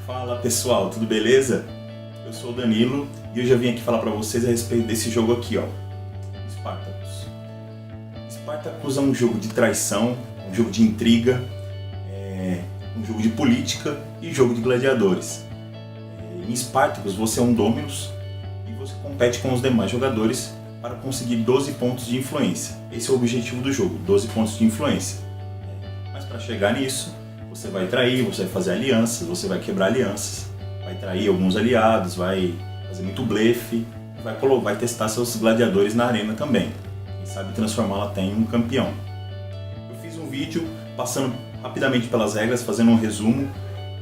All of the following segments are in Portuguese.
Fala pessoal, tudo beleza? Eu sou o Danilo e hoje eu vim aqui falar para vocês a respeito desse jogo aqui, ó, Spartacus. Spartacus é um jogo de traição, um jogo de intriga, um jogo de política e jogo de gladiadores. Em Spartacus você é um Dominus e você compete com os demais jogadores para conseguir 12 pontos de influência. Esse é o objetivo do jogo, 12 pontos de influência. Mas para chegar nisso, você vai trair, você vai fazer alianças, você vai quebrar alianças, vai trair alguns aliados, vai fazer muito blefe, vai testar seus gladiadores na arena também. Quem sabe transformá-la até em um campeão. Eu fiz um vídeo passando rapidamente pelas regras, fazendo um resumo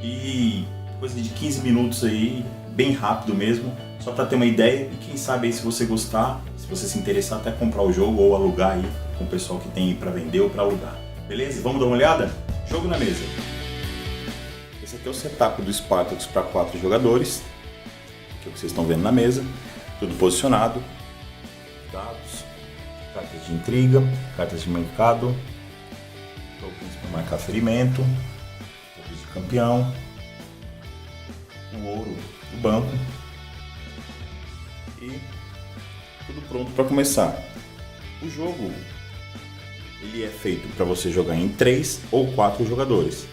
e coisa de 15 minutos aí, bem rápido mesmo, só para ter uma ideia e quem sabe aí se você gostar, se você se interessar até comprar o jogo ou alugar aí com o pessoal que tem para vender ou para alugar. Beleza? Vamos dar uma olhada? Jogo na mesa. Esse aqui é o setup do Spartacus para 4 jogadores, que é o que vocês estão vendo na mesa, tudo posicionado, dados, cartas de intriga, cartas de mercado, tokens para marcar ferimento, tokens de campeão, o ouro do banco e tudo pronto para começar. O jogo ele é feito para você jogar em 3 ou 4 jogadores.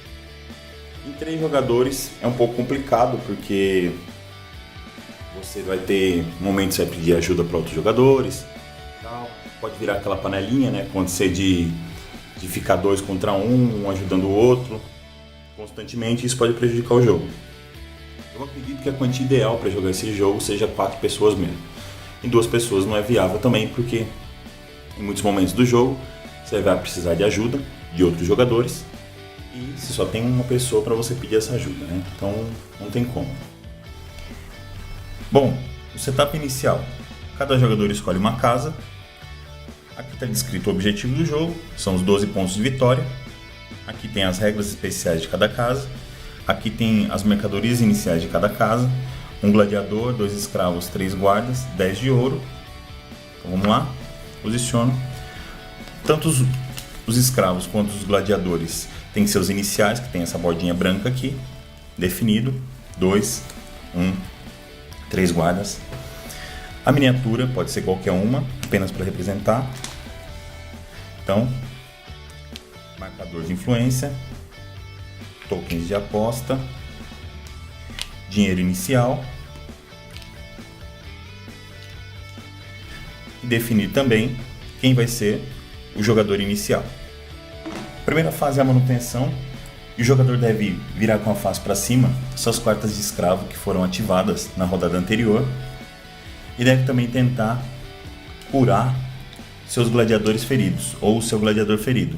Em 3 jogadores é um pouco complicado porque você vai ter momentos que você vai pedir ajuda para outros jogadores, tal. Pode virar aquela panelinha, né? Acontecer de ficar 2 contra 1, um ajudando o outro constantemente, isso pode prejudicar o jogo. Eu acredito que a quantia ideal para jogar esse jogo seja 4 pessoas mesmo. Em 2 pessoas não é viável também, porque em muitos momentos do jogo você vai precisar de ajuda de outros jogadores e você só tem uma pessoa para você pedir essa ajuda, né? Então não tem como. Bom, o setup inicial. Cada jogador escolhe uma casa. Aqui está descrito o objetivo do jogo, são os 12 pontos de vitória. Aqui tem as regras especiais de cada casa. Aqui tem as mercadorias iniciais de cada casa. Um gladiador, 2 escravos, 3 guardas, 10 de ouro. Então vamos lá, posiciono. Tanto os escravos quanto os gladiadores têm seus iniciais, que tem essa bordinha branca aqui, definido, 2, 1, 3 guardas. A miniatura pode ser qualquer uma, apenas para representar. Então, marcador de influência, tokens de aposta, dinheiro inicial. E definir também quem vai ser o jogador inicial. A primeira fase é a manutenção e o jogador deve virar com a face para cima suas cartas de escravo que foram ativadas na rodada anterior e deve também tentar curar seus gladiadores feridos ou o seu gladiador ferido.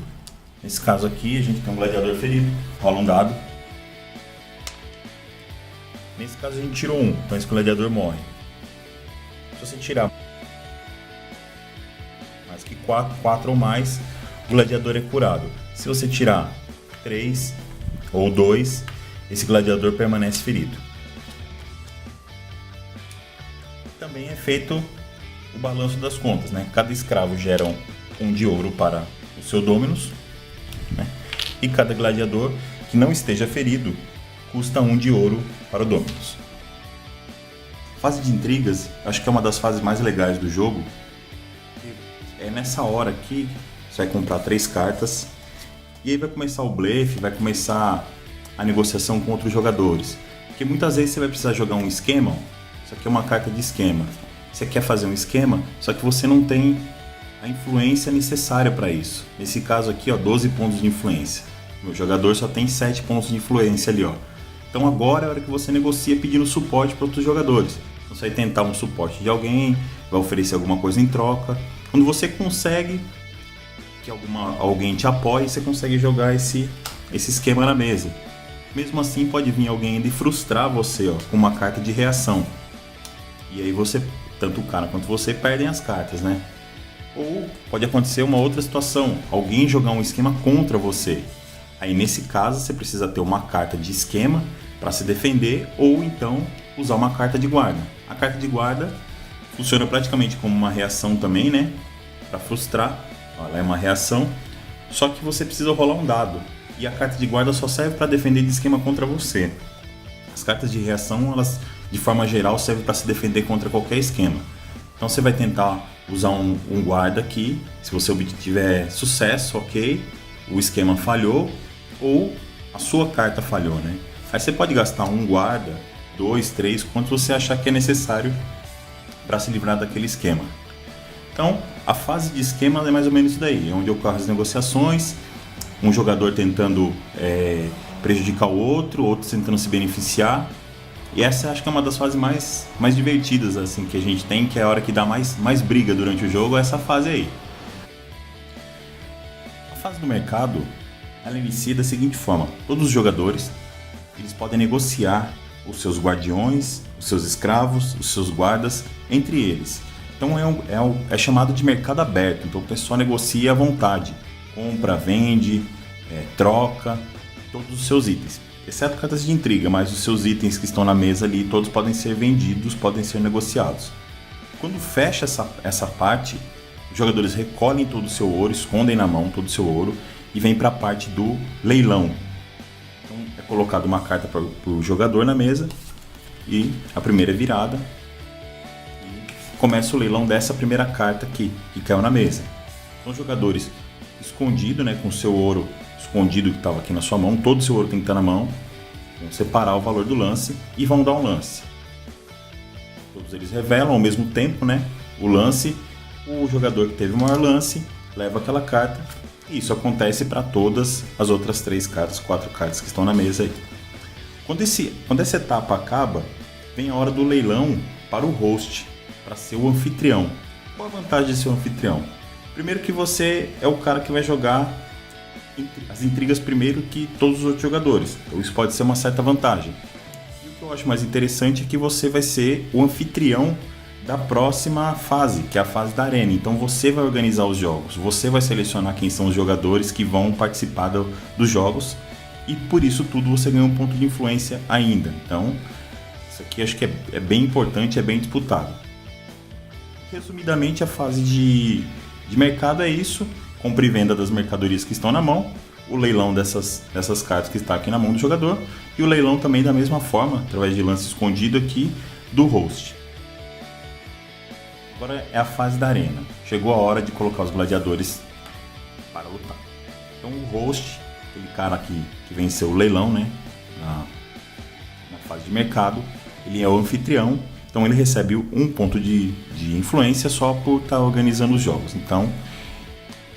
Nesse caso aqui a gente tem um gladiador ferido, rola um dado. Nesse caso a gente tirou 1, então esse gladiador morre. Se você tirar mais que 4 ou mais, o gladiador é curado. Se você tirar 3 ou 2, esse gladiador permanece ferido. Também é feito o balanço das contas, né? Cada escravo gera 1 de ouro para o seu Dominus, né? E cada gladiador que não esteja ferido custa 1 de ouro para o Dominus. Fase de intrigas, acho que é uma das fases mais legais do jogo. É nessa hora aqui, você vai comprar 3 cartas e aí vai começar o blefe, vai começar a negociação com outros jogadores. Porque muitas vezes você vai precisar jogar um esquema, isso aqui é uma carta de esquema. Você quer fazer um esquema, só que você não tem a influência necessária para isso. Nesse caso aqui, ó, 12 pontos de influência. Meu jogador só tem 7 pontos de influência ali, ó. Então agora é a hora que você negocia pedindo suporte para outros jogadores. Você vai tentar um suporte de alguém, vai oferecer alguma coisa em troca. Quando você consegue que alguém te apoie, você consegue jogar esse esquema na mesa. Mesmo assim, pode vir alguém ainda e frustrar você, ó, com uma carta de reação. E aí você, tanto o cara quanto você, perdem as cartas, né? Ou pode acontecer uma outra situação, alguém jogar um esquema contra você. Aí nesse caso você precisa ter uma carta de esquema para se defender ou então usar uma carta de guarda. A carta de guarda funciona praticamente como uma reação também, né? Para frustrar. Ela é uma reação, só que você precisa rolar um dado. E a carta de guarda só serve para defender de esquema contra você. As cartas de reação, elas de forma geral servem para se defender contra qualquer esquema. Então você vai tentar usar um guarda aqui, se você obtiver sucesso, ok, o esquema falhou ou a sua carta falhou, né? Aí você pode gastar um guarda, 2, 3, quanto você achar que é necessário para se livrar daquele esquema. Então, a fase de esquema é mais ou menos isso daí, onde ocorrem as negociações, um jogador tentando prejudicar o outro tentando se beneficiar. E essa acho que é uma das fases mais divertidas assim, que a gente tem, que é a hora que dá mais briga durante o jogo, é essa fase aí. A fase do mercado, ela inicia da seguinte forma: todos os jogadores eles podem negociar os seus guardiões, os seus escravos, os seus guardas entre eles. Então é chamado de mercado aberto, então o pessoal negocia à vontade, compra, vende, troca todos os seus itens, exceto cartas de intriga, mas os seus itens que estão na mesa ali, todos podem ser vendidos, podem ser negociados. Quando fecha essa parte, os jogadores recolhem todo o seu ouro, escondem na mão todo o seu ouro e vem para a parte do leilão. Então é colocada uma carta para o jogador na mesa e a primeira é virada e começa o leilão dessa primeira carta aqui, que caiu na mesa. Então os jogadores escondidos, né, com o seu ouro escondido que estava aqui na sua mão, todo o seu ouro tem que estar na mão, vão separar o valor do lance e vão dar um lance. Todos eles revelam ao mesmo tempo, né, o lance, o jogador que teve o maior lance leva aquela carta, e isso acontece para todas as outras 3 cartas, 4 cartas que estão na mesa aí. Quando essa etapa acaba, vem a hora do leilão para o host, para ser o anfitrião. Qual a vantagem de ser o anfitrião? Primeiro que você é o cara que vai jogar as intrigas primeiro que todos os outros jogadores, então isso pode ser uma certa vantagem. E o que eu acho mais interessante é que você vai ser o anfitrião da próxima fase, que é a fase da arena. Então você vai organizar os jogos, você vai selecionar quem são os jogadores que vão participar dos jogos, e por isso tudo você ganha um ponto de influência ainda. Então isso aqui acho que é bem importante, é bem disputado. Resumidamente, a fase de mercado é isso: compra e venda das mercadorias que estão na mão, o leilão dessas cartas que está aqui na mão do jogador, e o leilão também da mesma forma, através de lance escondido aqui do host. Agora é a fase da arena. Chegou a hora de colocar os gladiadores para lutar. Então o host, aquele cara que venceu o leilão, né, na fase de mercado, ele é o anfitrião, então ele recebe um ponto de influência só por estar organizando os jogos. Então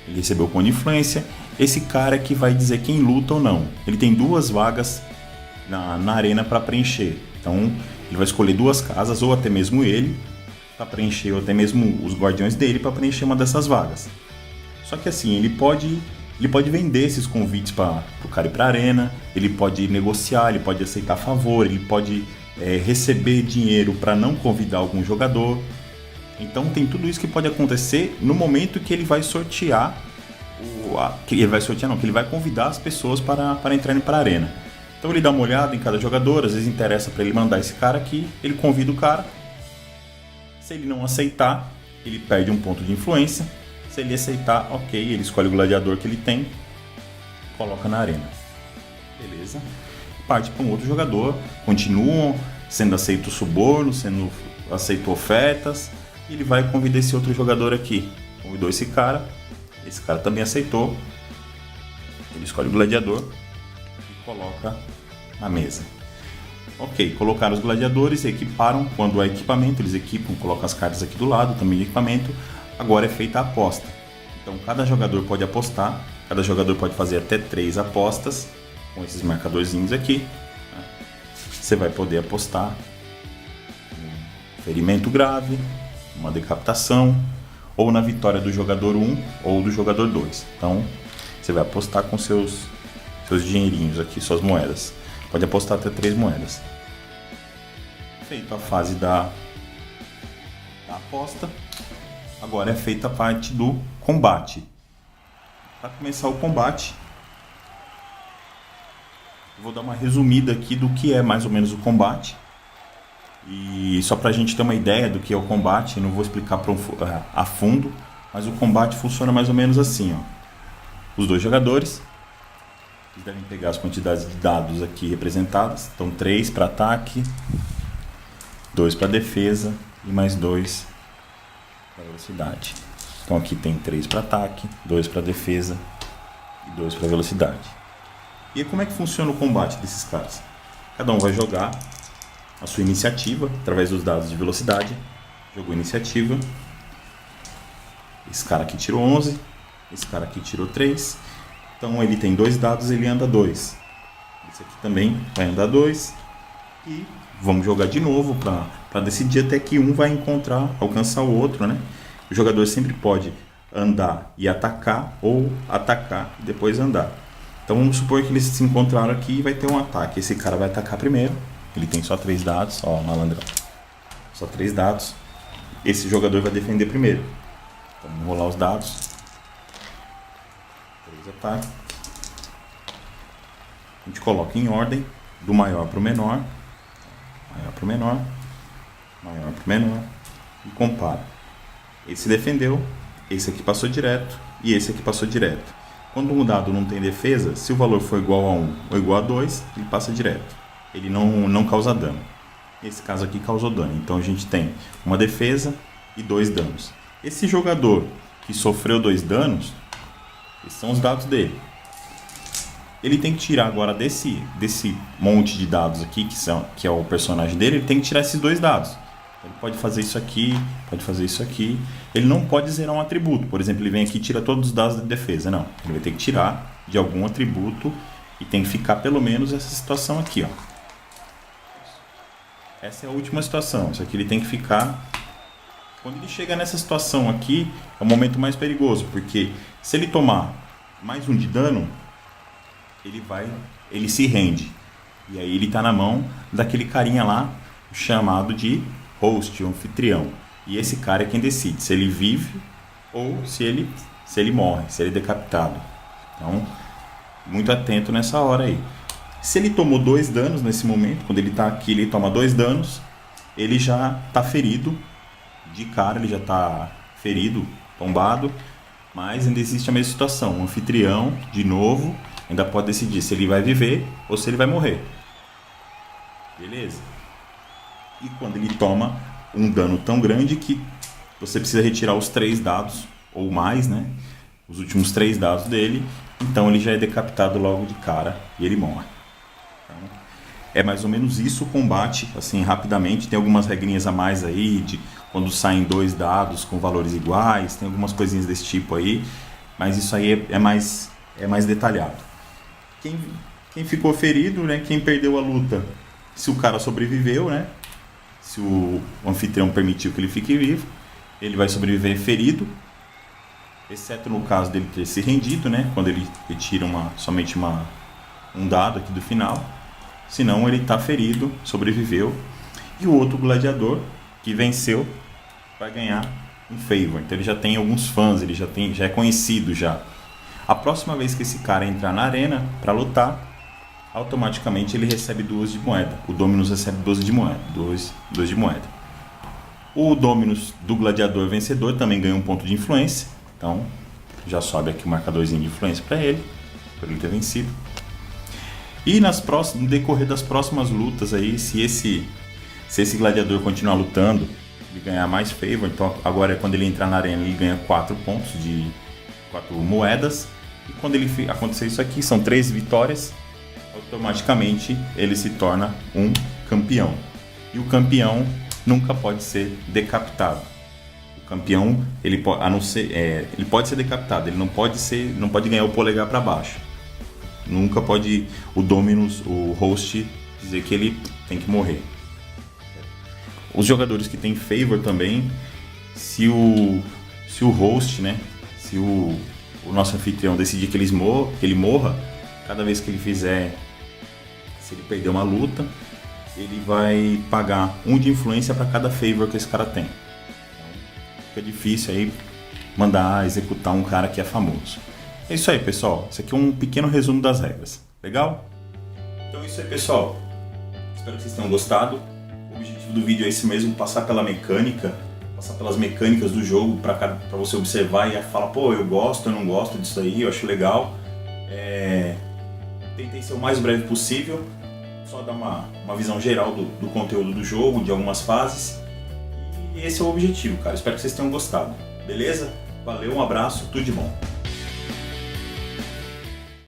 ele recebeu o ponto de influência. Esse cara que vai dizer quem luta ou não. Ele tem 2 vagas na arena para preencher. Então ele vai escolher 2 casas, ou até mesmo ele, para preencher, ou até mesmo os guardiões dele para preencher uma dessas vagas. Só que assim, ele pode vender esses convites para o cara ir para a arena, ele pode negociar, ele pode aceitar favor, ele pode receber dinheiro para não convidar algum jogador. Então tem tudo isso que pode acontecer no momento que ele vai sortear, que ele vai convidar as pessoas para entrarem para a arena. Então ele dá uma olhada em cada jogador, às vezes interessa para ele mandar esse cara aqui, ele convida o cara. Se ele não aceitar, ele perde um ponto de influência. Se ele aceitar, ok, ele escolhe o gladiador que ele tem, coloca na arena. Beleza? Parte para um outro jogador, continuam sendo aceitos subornos, sendo aceitos ofertas, e ele vai convidar esse outro jogador aqui. Convidou esse cara também aceitou, ele escolhe o gladiador e coloca na mesa. Ok, colocaram os gladiadores, equiparam, quando há equipamento, eles equipam, colocam as cartas aqui do lado, também de equipamento. Agora é feita a aposta. Então cada jogador pode apostar, cada jogador pode fazer até 3 apostas, com esses marcadorzinhos aqui. Você vai poder apostar um ferimento grave, uma decapitação, ou na vitória do jogador 1 ou do jogador 2. Então você vai apostar com seus dinheirinhos aqui, suas moedas. Pode apostar até 3 moedas. Feita a fase da aposta, agora é feita a parte do combate. Para começar o combate, eu vou dar uma resumida aqui do que é mais ou menos o combate. E só para a gente ter uma ideia do que é o combate, não vou explicar a fundo, mas o combate funciona mais ou menos assim, ó. Os 2 jogadores Vocês devem pegar as quantidades de dados aqui representadas. Então 3 para ataque, 2 para defesa e mais 2 para velocidade. Então aqui tem 3 para ataque, 2 para defesa e 2 para velocidade. E como é que funciona o combate desses caras? Cada um vai jogar a sua iniciativa através dos dados de velocidade. Jogou iniciativa. Esse cara aqui tirou 11, esse cara aqui tirou 3. Então ele tem 2 dados, ele anda 2. Esse aqui também vai andar 2. E vamos jogar de novo para decidir até que um vai alcançar o outro, né? O jogador sempre pode andar e atacar, ou atacar e depois andar. Então vamos supor que eles se encontraram aqui e vai ter um ataque. Esse cara vai atacar primeiro. Ele tem só 3 dados, ó, malandrão. Só 3 dados. Esse jogador vai defender primeiro. Então vamos rolar os dados. 3 ataques. A gente coloca em ordem, do maior para o menor. Maior para o menor. Maior para o menor. E compara. Esse defendeu, esse aqui passou direto e esse aqui passou direto. Quando um dado não tem defesa, se o valor for igual a 1 ou igual a 2, ele passa direto. Ele não causa dano. Esse caso aqui causou dano. Então a gente tem uma defesa e 2 danos. Esse jogador que sofreu 2 danos, esses são os dados dele. Ele tem que tirar agora desse monte de dados aqui, que é o personagem dele, ele tem que tirar esses 2 dados. Ele pode fazer isso aqui, pode fazer isso aqui. Ele não pode zerar um atributo. Por exemplo, ele vem aqui e tira todos os dados de defesa. Não, ele vai ter que tirar de algum atributo e tem que ficar pelo menos essa situação aqui, ó. Essa é a última situação. Isso aqui ele tem que ficar. Quando ele chega nessa situação aqui, é o momento mais perigoso, porque se ele tomar mais 1 de dano, ele se rende. E aí ele está na mão daquele carinha lá, chamado de host, o anfitrião. E esse cara é quem decide se ele vive ou se ele morre, se ele é decapitado. Então, muito atento nessa hora aí. Se ele tomou 2 danos nesse momento, quando ele está aqui, ele toma 2 danos, ele já está ferido de cara, ele já está ferido, tombado, mas ainda existe a mesma situação. O anfitrião, de novo, ainda pode decidir se ele vai viver ou se ele vai morrer. Beleza? E quando ele toma um dano tão grande que você precisa retirar os 3 dados ou mais, né? Os últimos 3 dados dele, então ele já é decapitado logo de cara e ele morre. Então, é mais ou menos isso o combate, assim, rapidamente. Tem algumas regrinhas a mais aí, de quando saem 2 dados com valores iguais, tem algumas coisinhas desse tipo aí, mas isso aí é mais detalhado. Quem ficou ferido, né? Quem perdeu a luta, se o cara sobreviveu, né? Se o anfitrião permitiu que ele fique vivo, ele vai sobreviver ferido, exceto no caso dele ter se rendido, né? Quando ele retira somente um dado aqui do final. Senão ele está ferido, sobreviveu. E o outro gladiador que venceu vai ganhar um favor. Então ele já tem alguns fãs, ele já é conhecido já. A próxima vez que esse cara entrar na arena para lutar, automaticamente ele recebe 2 de moeda. O Dominus recebe 12 de moeda. 2 de moeda. O Dominus do gladiador vencedor também ganha um ponto de influência. Então já sobe aqui o marcadorzinho de influência para ele, por ele ter vencido. E no decorrer das próximas lutas aí, se esse gladiador continuar lutando e ganhar mais favor, então agora quando ele entrar na arena ele ganha 4 pontos de 4 moedas. E quando ele acontecer isso aqui, são 3 vitórias, automaticamente ele se torna um campeão. E o campeão nunca pode ser decapitado. O campeão, ele pode ser decapitado, ele não pode ganhar o polegar para baixo. Nunca pode o Dominus, o host, dizer que ele tem que morrer. Os jogadores que têm favor também, se o host, né, se o nosso anfitrião decidir que ele morra, cada vez que ele fizer, se ele perder uma luta, ele vai pagar 1 de influência para cada favor que esse cara tem. Então, fica difícil aí mandar executar um cara que é famoso. É isso aí, pessoal. Esse aqui é um pequeno resumo das regras. Legal? Então é isso aí, pessoal. Espero que vocês tenham gostado. O objetivo do vídeo é esse mesmo, passar pelas mecânicas do jogo para você observar e falar, pô, eu gosto, eu não gosto disso aí, eu acho legal. Tentei ser o mais breve possível, só dar uma visão geral do conteúdo do jogo, de algumas fases. E esse é o objetivo, cara. Espero que vocês tenham gostado. Beleza? Valeu, um abraço, tudo de bom.